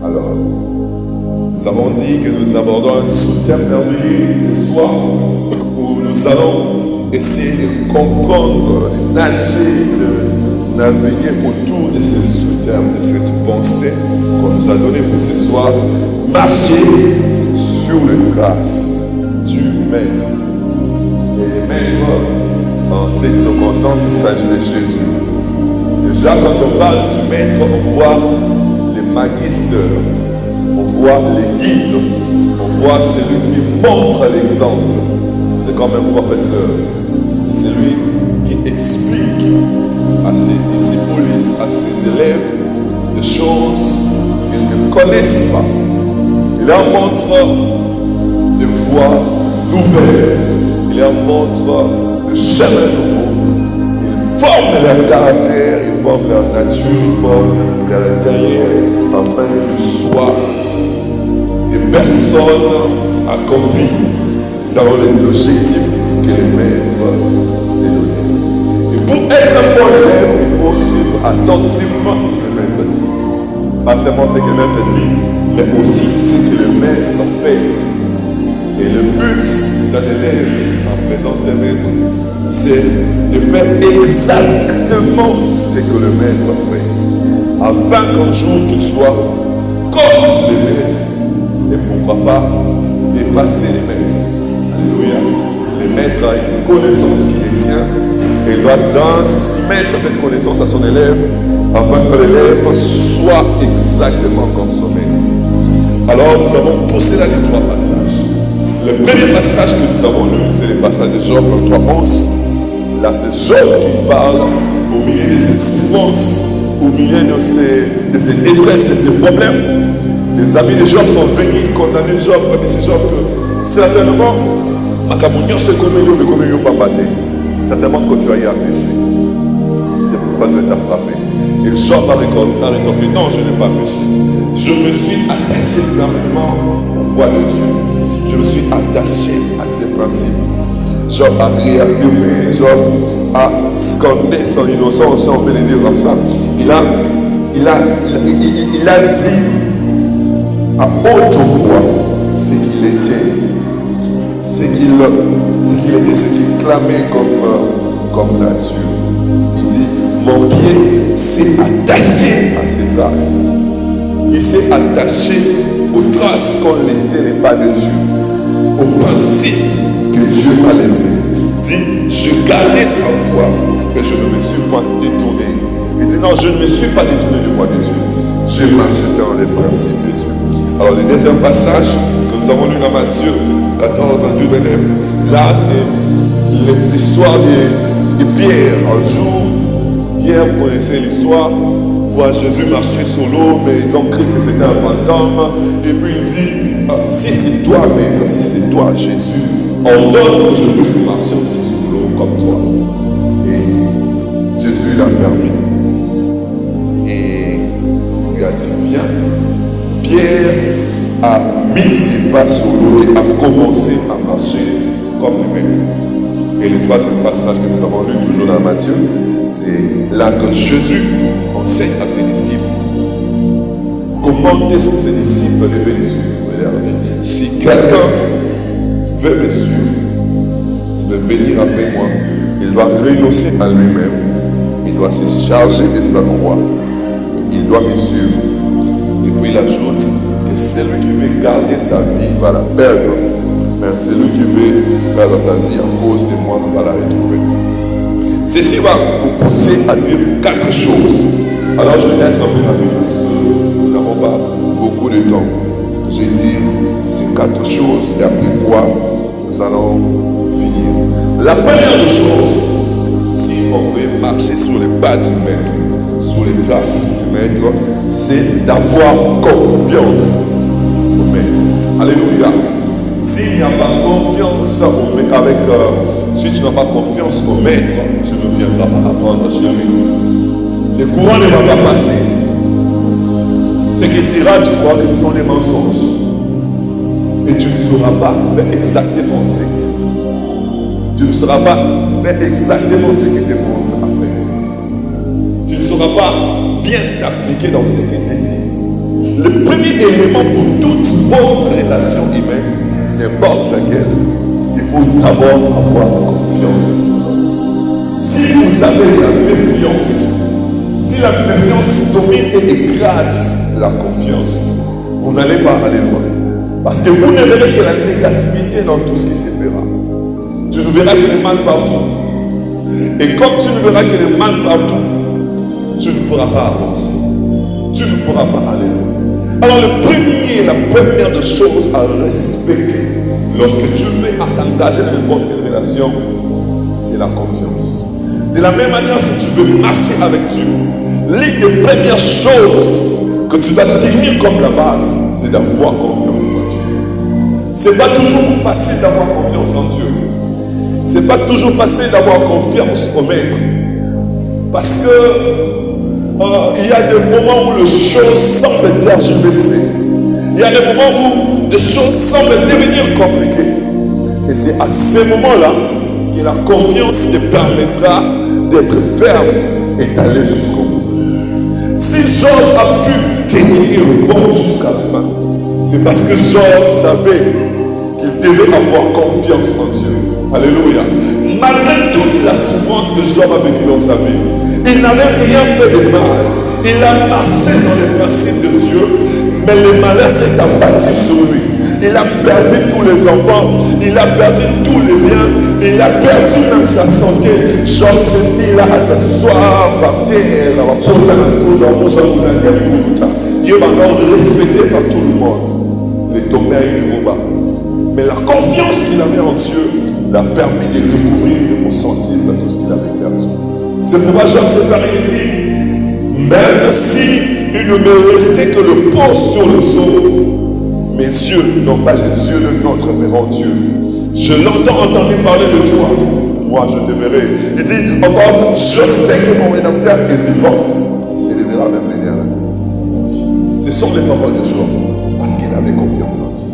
Alors, nous avons dit que nous abordons un sous-thème merveilleux ce soir où nous allons essayer de comprendre, de nager, de naviguer autour de ce sous-thème, de cette pensée qu'on nous a donnée pour ce soir. Marcher sur les traces du Maître. Et le Maître, en cette circonstance, il s'agit de Jésus. Déjà, quand on parle du Maître, on voit les magisters, on voit les guides, on voit celui qui montre l'exemple. C'est comme un professeur. C'est celui qui explique à ses disciples, à ses élèves, des choses qu'ils ne connaissent pas. Il leur montre des voies nouvelles. Il leur montre le chemin nouveau. Il forme leur caractère, il forme leur nature, il forme leur intérieur, afin qu'ils soient des personnes accomplies selon les objectifs que le Maître s'est donné. Et pour être un bon élève, il faut suivre attentivement ce que le Maître dit. Pas seulement ce que le Maître dit, mais aussi ce que le Maître fait. Et le but d'un élève en présence d'un Maître, c'est de faire exactement ce que le Maître fait, afin qu'un jour tu sois comme le Maître, et pourquoi pas dépasser les Maîtres. Alléluia. Le Maître a une connaissance qui détient, et il doit transmettre cette connaissance à son élève, afin que l'élève soit exactement comme son Maître. Alors nous avons poussé là les trois passages. Le premier passage que nous avons lu, c'est le passage de Job 23:11. Là, c'est Job qui parle au milieu de ses souffrances, au milieu de ses détresses, de ses problèmes. Les amis de Job sont venus condamner Job, comme c'est Job que certainement, certainement que tu as eu à pécher. C'est pourquoi Dieu t'a frappé. Et Job a rétorqué, non, je n'ai pas péché. Je me suis attaché fermement aux voies de Dieu. Je me suis attaché à ses principes. Job a réaffirmé, Job a scandé son innocence, si on peut le dire comme ça. Il a dit à haute voix ce qu'il était, ce qu'il clamait comme nature. Il dit, mon pied s'est attaché à ses traces. Il s'est attaché aux traces qu'ont laissé les pas de Dieu, aux principes que Dieu a laissés. Dit, je gardais sa voix, mais je ne me suis pas détourné. Il dit, non, je ne me suis pas détourné de voix de Dieu. Je marchais selon les principes de Dieu. Alors, le deuxième passage que nous avons lu dans Matthieu 14, 22, 29, là, c'est l'histoire de Pierre. Un jour, Pierre, vous connaissez l'histoire, voit Jésus marcher sur l'eau, mais ils ont cru que c'était un fantôme. Et puis il dit, si c'est toi, Maître, si c'est toi, Jésus, ordonne que je puisse marcher aussi sur l'eau comme toi. Et Jésus l'a permis. Et il lui a dit, viens. Pierre a mis ses pas sur l'eau et a commencé à marcher comme le Maître. Et le troisième passage que nous avons lu toujours dans Matthieu, c'est là que Jésus enseigne à ses disciples comment est-ce que ses disciples devaient le suivre. Il leur dit, si quelqu'un veut me suivre, veut venir après moi, il doit renoncer à lui-même, il doit se charger de sa croix, il doit me suivre. Et puis il ajoute que celui qui veut garder sa vie va la perdre, mais celui qui veut perdre sa vie à cause de moi va la retrouver. Ceci va vous pousser à dire 4 choses. Alors je vais être un peu rapide parce que nous n'avons pas beaucoup de temps. Je vais dire ces 4 choses et après quoi nous allons finir. La première des choses, si on veut marcher sur les pas du Maître, sur les traces du Maître, c'est d'avoir confiance au Maître. Alléluia. S'il n'y a pas confiance au Maître, si tu n'as pas confiance au Maître, tu ne viendras pas apprendre chez lui. Le courant ne va pas passer. Ce que tu diras, tu crois que ce sont des mensonges. Et tu ne sauras pas faire exactement ce qu'il dit. Tu ne sauras pas faire exactement ce qu'il te montre à faire. Tu ne sauras pas bien t'appliquer dans ce qu'il te dit. Le premier élément pour toute bonne relation humaine, n'importe laquelle, il faut d'abord avoir confiance. Si vous avez la méfiance, si la méfiance domine et écrase la confiance, vous n'allez pas aller loin. Parce que vous ne verrez que la négativité dans tout ce qui se fera. Tu ne verras que le mal partout. Et comme tu ne verras que le mal partout, tu ne pourras pas avancer. Tu ne pourras pas aller loin. Alors la première des choses à respecter lorsque tu veux t'engager dans n'importe quelle relation, c'est la confiance. De la même manière, si tu veux marcher avec Dieu, l'une des premières choses que tu dois tenir comme la base, c'est d'avoir confiance en Dieu. C'est pas toujours facile d'avoir confiance en Dieu. C'est pas toujours facile d'avoir confiance au Maître. Parce que il y a des moments où les choses semblent tergiverser. Il y a des moments où des choses semblent devenir compliquées. Et c'est à ces moments-là que la confiance te permettra d'être ferme et d'aller jusqu'au bout. Si Job a pu tenir bon jusqu'à la fin, c'est parce que Job savait qu'il devait avoir confiance en Dieu. Alléluia. Malgré toute la souffrance que Job a vécue dans sa vie, il n'avait rien fait de mal. Il a marché dans les principes de Dieu, mais le malheur s'est abattu sur lui. Il a perdu tous les enfants, il a perdu tous les biens, il a perdu même sa santé. Job s'est mis là à s'asseoir par terre, il est maintenant respecté par tout le monde. Il est tombé à un niveau bas. Mais la confiance qu'il avait en Dieu l'a permis de recouvrir et de ressentir tout ce qu'il avait perdu. C'est pourquoi Job s'est dit, même si il ne me restait que le pot sur le seau, mes yeux, non pas les yeux de notre verront Dieu. Je l'entends entendu parler de toi, moi je te verrai. Il dit encore, je sais que mon rédempteur est vivant. Il s'élèvera même manière. Ce sont les paroles de Job, parce qu'il avait confiance en Dieu.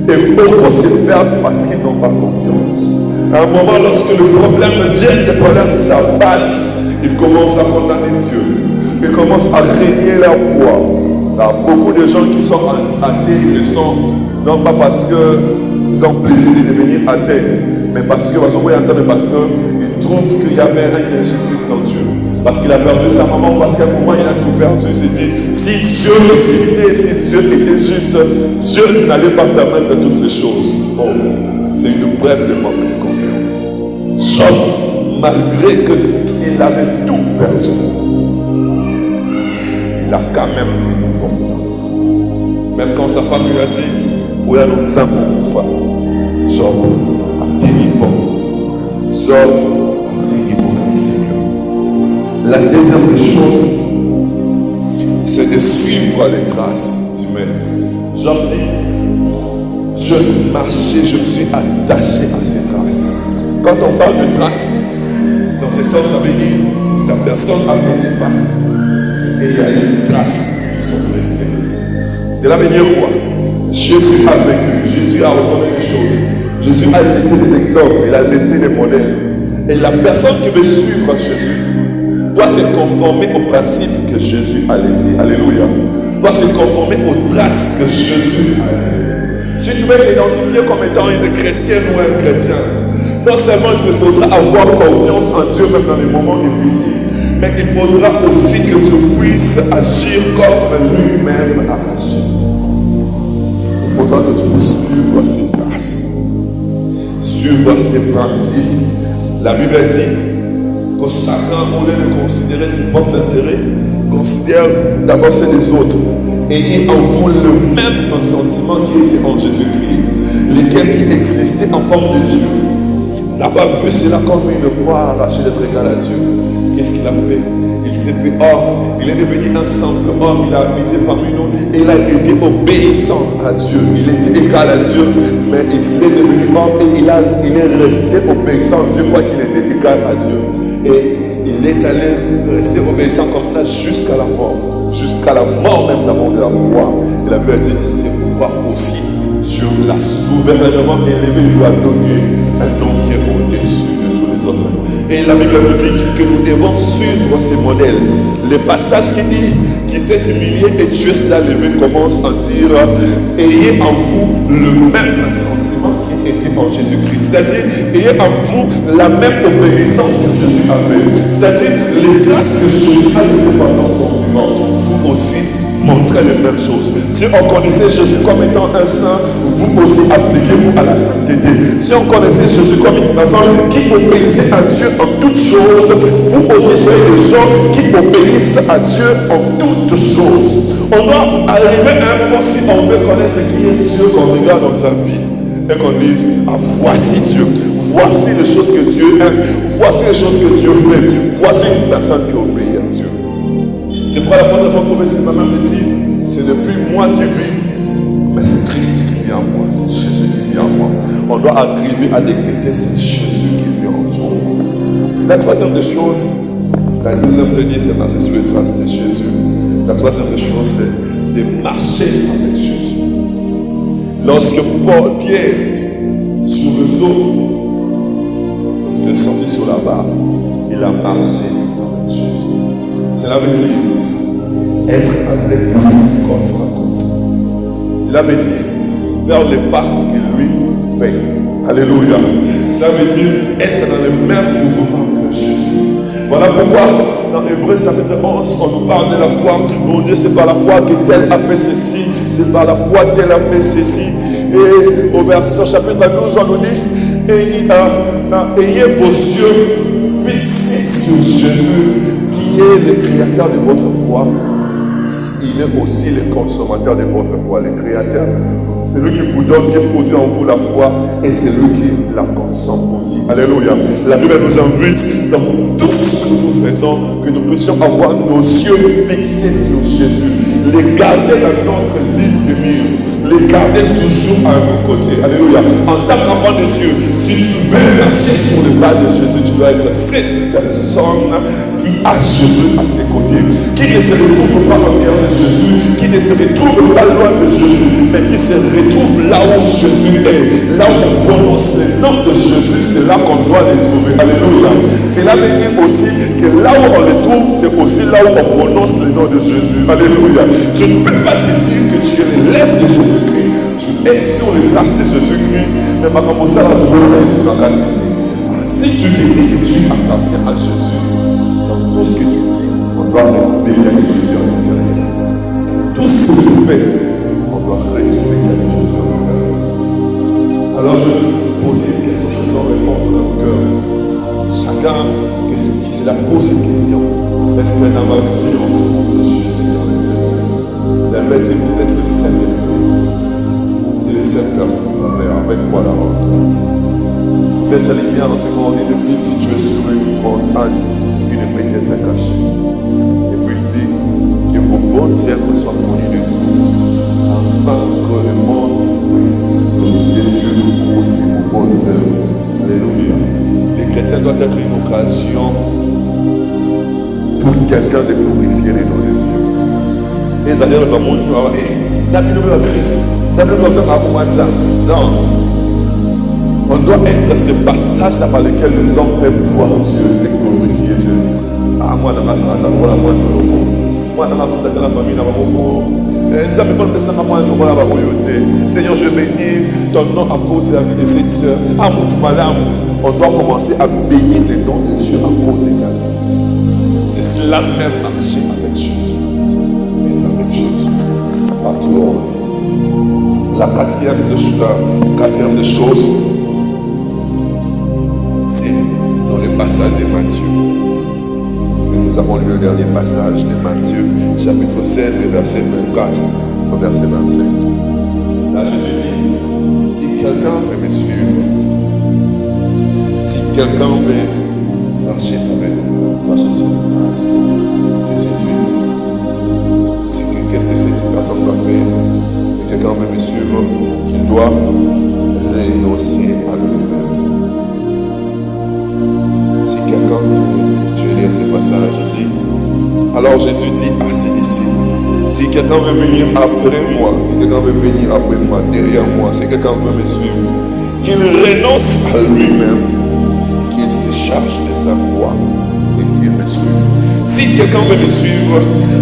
Et beaucoup se perdent parce qu'ils n'ont pas confiance. À un moment, lorsque le problème vient, les problèmes s'abattent, ils commencent à condamner Dieu. Ils commencent à régner leur foi. Il y a beaucoup de gens qui sont athées, ils le sont, non pas parce qu'ils ont plaisir de devenir athées, mais parce qu'ils trouvent qu'il y avait une injustice dans Dieu. Parce qu'il a perdu sa maman, parce qu'à un moment il a tout perdu. Il s'est dit, si Dieu existait, si Dieu était juste, Dieu n'allait pas permettre toutes ces choses. Oh, c'est une preuve de manque de confiance. Job, malgré qu'il avait tout perdu, il a quand même tenu confiance. Même quand sa femme lui a dit, où est notre sang pour faire? Job a tenu bon. Job a tenu bon avec Seigneur. La deuxième des choses, c'est de suivre les traces du Maître. Job dit, je marchais, je me suis attaché à ces traces. Quand on parle de traces, dans ce sens, ça veut dire la personne a fait des pas. Et il y a eu des traces qui sont restées. Cela veut dire quoi? Jésus a vécu, Jésus a reconnu les choses. Jésus a laissé des exemples, il a laissé des modèles. Et la personne qui veut suivre Jésus doit se conformer aux principes que Jésus a laissés. Alléluia. Doit se conformer aux traces que Jésus a laissées. Si tu veux t'identifier comme étant une chrétienne ou un chrétien, non seulement il te faudra avoir confiance en Dieu même dans les moments difficiles, mais il faudra aussi que tu puisses agir comme lui-même a agi. Il faudra que tu puisses suivre ses traces, suivre ses principes. La Bible dit que chacun, au lieu de considérer ses propres intérêts, considère d'abord ceux des autres. Ayez en vous le même sentiment qui était en Jésus-Christ, lequel qui existait en forme de Dieu. N'a pas vu cela comme une voie arrachée d'être égal à Dieu. Qu'est-ce qu'il a fait? Il s'est fait homme. Il est devenu un simple homme. Il a habité parmi nous. Et il a été obéissant à Dieu. Il était égal à Dieu. Mais il est devenu homme et il est resté obéissant à Dieu, quoi qu'il était égal à Dieu. Et il est allé rester obéissant comme ça jusqu'à la mort. Jusqu'à la mort même d'abord de la croix. Et la Bible dit, c'est pourquoi aussi Dieu l'a souverainement élevé, lui a donné un nom qui est au-dessus de tous les autres. Et la Bible nous dit que nous devons suivre ces modèles. Le passage qui qui s'est humilié et Dieu l'a levé, commence à dire ayez en vous le même sentiment qui était en Jésus-Christ. C'est-à-dire, ayez en vous la même obéissance que Jésus avait. C'est-à-dire, les traces que Jésus a laissées pendant son vivant, vous aussi montrez les mêmes choses. Si on connaissait Jésus comme étant un saint, vous aussi appliquez-vous à la sainteté. Si on connaissait Jésus comme une personne qui obéissait à Dieu en toutes choses, vous aussi soyez des gens qui obéissent à Dieu en toutes choses. On doit arriver à un moment, si on veut connaître qui est Dieu, qu'on regarde dans ta vie et qu'on dise, ah, voici Dieu, voici les choses que Dieu aime, voici les choses que Dieu fait, voici une personne qui obéit à Dieu. C'est pourquoi l'apôtre Paul prophète ma main me dit, ce n'est plus moi qui vis, mais c'est Christ qui vit en moi, c'est Jésus qui vit en moi. On doit arriver à détecter c'est Jésus qui vit en toi. La troisième des choses, la deuxième de dire, c'est marcher sur les traces de Jésus. La troisième des choses, c'est de marcher avec Jésus. Lorsque Pierre, sur le eau, lorsqu'il est sorti sur la barre, il a marché avec Jésus. Cela veut dire être avec lui côte à côte. Cela veut dire faire les pas qu'il lui fait. Alléluia. Cela veut dire être dans le même mouvement que Jésus. Voilà pourquoi dans Hébreux chapitre 11, on nous parle de la foi. On dit c'est par la foi que tel a fait ceci, c'est par la foi que tel a fait ceci. Et au verset chapitre 12, on nous dit ayez vos yeux fixés sur Jésus, qui est le créateur de votre foi. Il est aussi le consommateur de votre foi. Le créateur, c'est lui qui vous donne, qui produit en vous la foi, et c'est lui qui la consomme aussi. Alléluia. La Bible nous invite dans tout ce que nous faisons, que nous puissions avoir nos yeux fixés sur Jésus, les garder dans notre ligne de mire, les garder toujours à nos côtés. Alléluia. En tant qu'enfant de Dieu, si tu veux marcher sur le pas de Jésus, tu dois être cette personne qui a Jésus à ses côtés, qui ne se retrouve pas en dehors de Jésus, qui ne se retrouve pas loin de Jésus, mais qui se retrouve là où Jésus est, là où on prononce le nom de Jésus, c'est là qu'on doit les trouver. Alléluia. Cela veut dire aussi que là où on les trouve, c'est aussi là où on prononce le nom de Jésus. Alléluia. Tu ne peux pas te dire que tu es l'élève de Jésus-Christ, tu es sur les traces de Jésus-Christ, mais pas commencer à la trouver sur la carte. Si tu te dis que tu appartiens à Jésus, tout ce que tu dis, on doit retrouver quelque chose dans ton cœur. Tout ce que tu fais, on doit retrouver quelque chose dans ton cœur. Alors je vais te poser une question, je dois répondre dans mon cœur. Chacun qui se la pose une question, est-ce que dans ma vie on trouve Jésus dans les cœurs? La Bible dit vous êtes le seul vérité. Si les seules personnes savaient avec quoi la rencontre. Vous êtes la lumière dans tout monde et depuis si tu es sur une montagne, une peut-être la cacher. Et puis il dit que vos bonnes œuvres soient connues de tous, afin que le monde puisse glorifier Dieu pour vos bonnes œuvres. Alléluia. Les chrétiens doivent être une occasion pour quelqu'un de glorifier les noms de Dieu. Et ça veut dire que le monde doit dire, n'abîme pas Christ, n'abîme pas Mohamed. Non. On doit être ce passage-là par lequel les hommes peuvent voir Dieu et glorifier Dieu. Ah, moi, dans ma famille, moi, dans la famille, Seigneur, je bénis ton nom à cause de la vie de cette soeur. Ah, on doit commencer à bénir le nom de Dieu à cause de ta vie. C'est cela même marcher avec Jésus. Être avec Jésus. Partout. La quatrième des choses, c'est dans le passage de Matthieu. Nous avons lu le dernier passage de Matthieu, chapitre 16, verset 24 au verset 25. Là, Jésus dit, si quelqu'un veut me suivre, si quelqu'un veut marcher avec nous, marcher sur une trace de cette vie, qu'est-ce que cette personne doit faire? Si quelqu'un veut me suivre, il doit renoncer à lui-même. Si quelqu'un veut, je vais lire ce passage, il dit, alors Jésus dit à ses disciples, si quelqu'un veut venir après moi, si quelqu'un veut venir après moi, derrière moi, si quelqu'un veut me suivre, qu'il renonce à lui-même, qu'il se charge de sa croix et qu'il me suive. Si quelqu'un veut me suivre,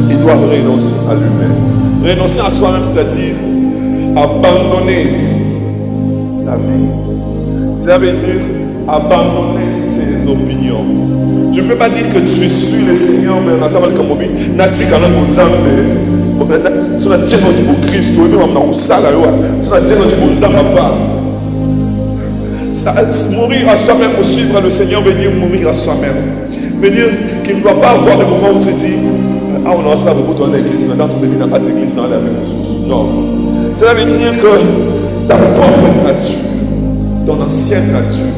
il doit renoncer à lui-même. Renoncer à soi-même, c'est-à-dire abandonner sa vie. Ça veut dire abandonner ses opinions. Tu ne peux pas dire que tu suis le Seigneur, mais on attend comme mobile. Nati kana mozambe. Sur la tête du Christ, tu es même dans ça là. Sur la tête du mozambe pas. Mourir à soi-même pour suivre le Seigneur, venir mourir à soi-même. Venir qu'il ne doit pas avoir le moment où tu dis ah on a ça pour toi à l'église, maintenant tu ne pas l'église dans la même ressource. Non. Cela veut dire que ta propre nature, ton ancienne nature,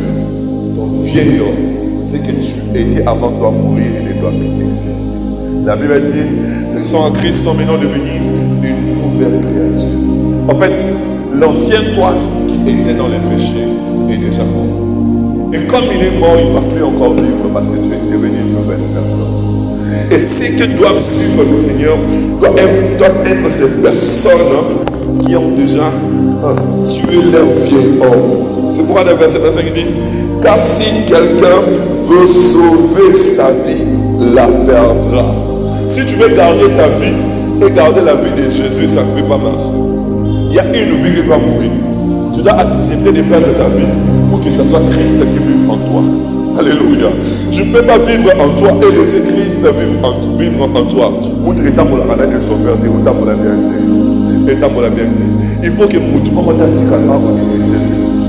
ton vieil homme, c'est que tu étais avant de mourir et ne doit plus exister. La Bible dit, ceux qui sont en Christ sont maintenant devenus une nouvelle créature. En fait, l'ancien toi qui était dans les péchés est déjà mort. Et comme il est mort, il ne va plus encore vivre parce que tu es devenu une nouvelle personne. Et ceux qui doivent suivre le Seigneur doivent être ces personnes qui ont déjà tué leur vieil homme. C'est pourquoi le verset 25 dit, car si quelqu'un veut sauver sa vie, la perdra. Si tu veux garder ta vie et garder la vie de Jésus, ça ne peut pas marcher. Il y a une vie qui doit mourir. Tu dois accepter de perdre ta vie pour que ce soit Christ qui vive en toi. Alléluia. Je ne peux pas vivre en toi et laisser Christ vivre en toi. Il faut que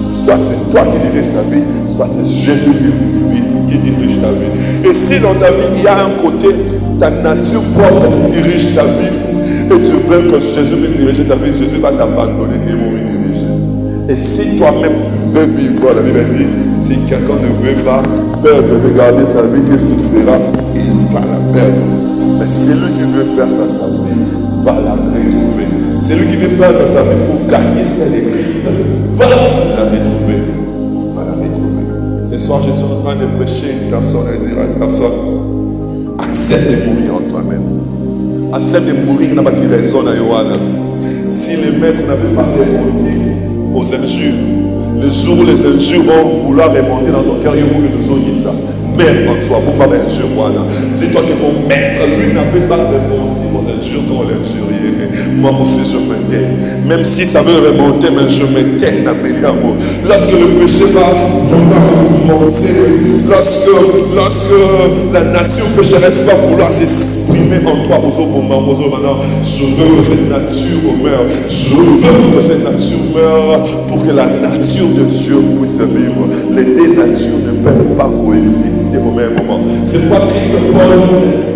soit c'est toi qui diriges ta vie, soit c'est Jésus qui dirige ta vie. Et si dans ta vie, il y a un côté, ta nature propre qui dirige ta vie, et tu veux que Jésus puisse diriger ta vie, Jésus va t'abandonner et mourir diriger. Et si toi-même tu veux vivre, la Bible dit, si quelqu'un ne veut pas perdre, regarder sa vie, qu'est-ce qu'il fera? Il va la perdre. Mais celui qui veut perdre sa vie va la retrouver. Celui qui veut perdre sa vie pour gagner celle de Christ va la retrouver. Va la retrouver. Ce soir, je suis en train de prêcher une personne et dire à une personne, accepte de mourir en toi-même. Accepte de mourir dans qui résonne à Yohana. Si les maîtres n'avaient pas répondu aux injures, le jour où les injures vont vouloir remonter dans ton cœur, il faut que nous ayons ça. Même en toi, pour pas m'injure, voilà. Dis-toi que mon maître, lui, n'avait pas répondu aux injures quand on l'injuriait. Moi aussi, je me tais. Même si ça veut remonter, mais je me tais, n'améliore. Lorsque le péché va monter, lorsque la nature pécheresse va vouloir s'exprimer en toi, je veux que cette nature meure. Je veux que cette nature meure pour que la nature de Dieu puisse vivre. Les deux natures ne peuvent pas coexister au même moment. C'est pourquoi Christ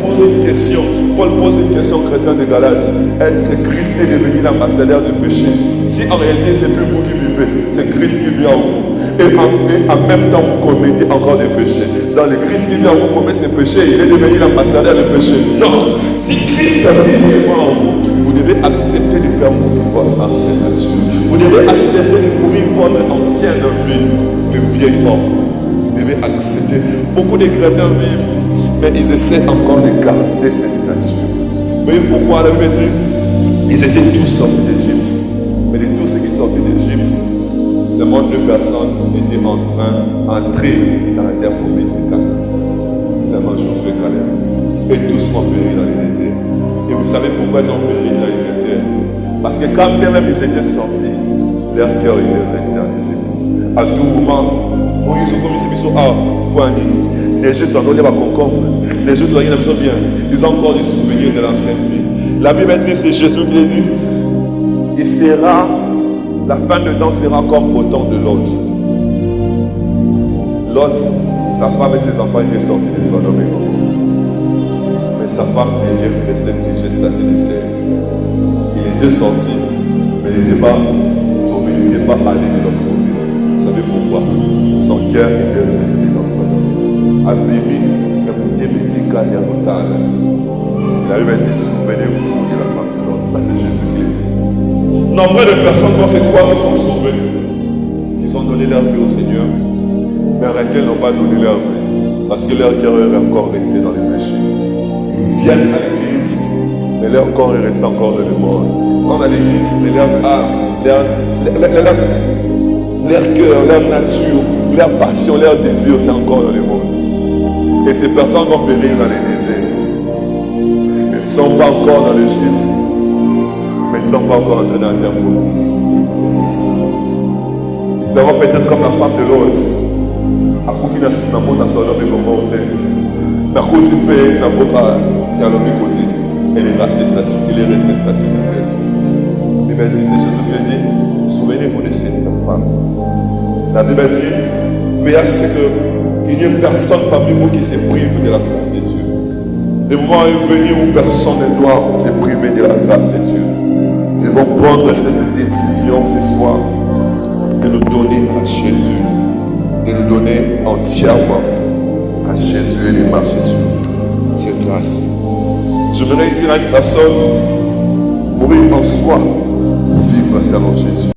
pose une question. Paul pose une question aux chrétiens de Galates. Est-ce que Christ est devenu l'ambassadeur du péché? Si en réalité c'est plus vous qui vivez, c'est Christ qui vit en vous. Et en même temps vous commettez encore des péchés. Dans le Christ qui vient en vous commettre ces péchés, il est devenu l'ambassadeur du péché. Non. Si Christ vit en vous, vous devez accepter de faire mourir votre ancienne nature. Vous devez accepter de mourir votre ancienne vie, le vieil homme. Vous devez accepter. Beaucoup de chrétiens vivent, mais ils essaient encore de garder cette nature. Vous voyez pourquoi la Bible dit, ils étaient tous sortis d'Égypte. Mais de tous ceux qui sortaient d'Égypte, seulement 2 personnes étaient en train d'entrer dans la terre promise de Canaan. Seulement Josué et Caleb. Et tous ont péri dans les déserts. Et vous savez pourquoi ils ont péri dans les déserts? Parce que quand bien même ils étaient sortis, leur cœur était resté en Égypte. À tout moment, Moïse comme ils sont les Juifs ont donné ma concombre. Les Juifs ont dit bien. Ils ont encore des souvenirs de l'ancienne vie. La Bible dit, c'est Jésus qui l'a dit. Il sera, la fin de temps sera comme au temps de Lot. Lot, sa femme et ses enfants étaient sortis de Sodome et Gomorrhe. Mais sa femme était restée figée, statue de sel. Il était sorti, mais il n'était pas sauvé, il n'était pas allé de l'autre côté. Vous savez pourquoi? Son cœur était resté dans Sodome. Abîmé, écoutez, petit galère au Talas. La Bible dit, souvenez-vous de la femme de l'autre. Ça, c'est Jésus qui l'a dit. Nombre de personnes vont faire quoi qui sont sauvées, qui sont donné leur vie au Seigneur, mais à laquelle n'ont pas donné leur vie, parce que leur cœur est encore resté dans les péchés. Ils viennent à l'église, mais leur corps est resté encore dans le monde. Ils sont à l'église, mais leur âme, leur cœur, leur nature, leur passion, leur désir, c'est encore dans le monde. Et ces personnes vont périr dans les déserts. encore dans l'Égypte, mais ils ne sont pas encore entrés dans la terre promise. Ils seront peut-être comme la femme de Lot. À confier dans son amour, dans son homme et comment on fait. Dans le côté pays, dans le côté, elle est restée statue, il est resté statue de sel. La Bible dit, c'est Jésus qui le dit, souvenez-vous de cette femme. La Bible dit, veillez à ce qu'il n'y ait personne parmi vous qui se prive de la grâce de Dieu. Le moment est venu où personne ne doit se priver de la grâce de Dieu. Ils vont prendre cette décision ce soir de nous donner à Jésus, de nous donner entièrement à Jésus et de marcher sur cette trace. Je voudrais dire à une personne, mourir en soi pour vivre selon Jésus.